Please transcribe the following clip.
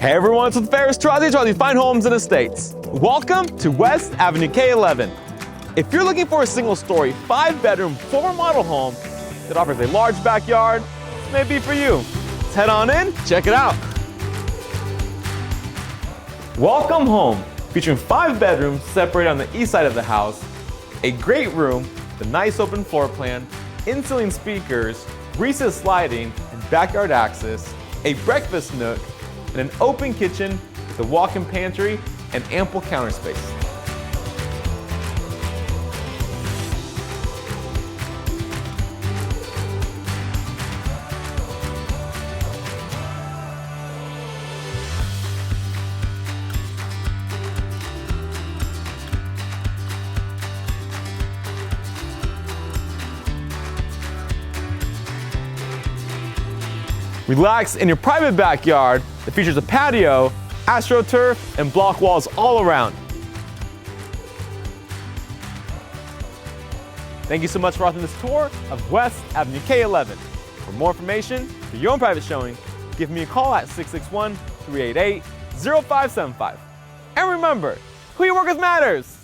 Hey everyone, it's with Farris, Tarazi, Fine Homes and Estates. Welcome to West Avenue K11. If you're looking for a single-story, 5-bedroom, floor model home that offers a large backyard, this may be for you. Let's head on in, check it out. Welcome home, featuring 5 bedrooms separated on the east side of the house, a great room, the nice open floor plan, in-ceiling speakers, recessed lighting and backyard access, a breakfast nook, and an open kitchen with a walk-in pantry and ample counter space. Relax in your private backyard that features a patio, AstroTurf, and block walls all around. Thank you so much for watching this tour of West Avenue K11. For more information, for your own private showing, give me a call at 661-388-0575. And remember, who you work with matters.